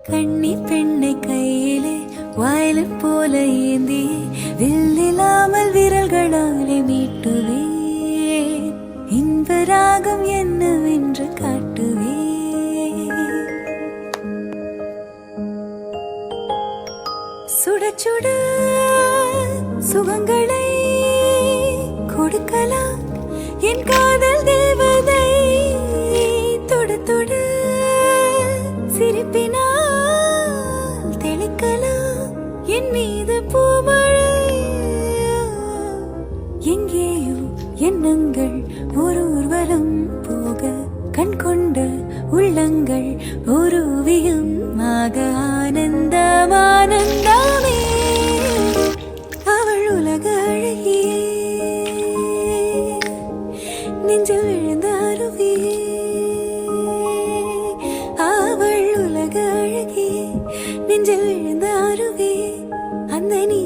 கண்ணி பெண்ணை கையிலே வயலட் போல ஏந்தி வில்லில்லாமல் விரல்களாலே மீட்டுவே இன்ப ராகம் என்னவென்று காட்டுவே சுட சுட சுகங்களை கொடுக்கலாம் என் காதல் தேவதை தொட தொட சிரிப்பினால் தெளிக்கலாம் என் மீது பூமழை எங்கேயோ எண்ணங்கள் ஒரு ஊர்வலம் போக கண் கொண்ட உள்ளங்கள் ஒரு ஓவியமாக ஆனந்தம் ஆனந்தமே அவள் உலக அழகியே நெஞ்சில் விழுந்த அருவியே அவள் உலக அழகியே நெஞ்சில் விழுந்த அருவியே அந்த நீ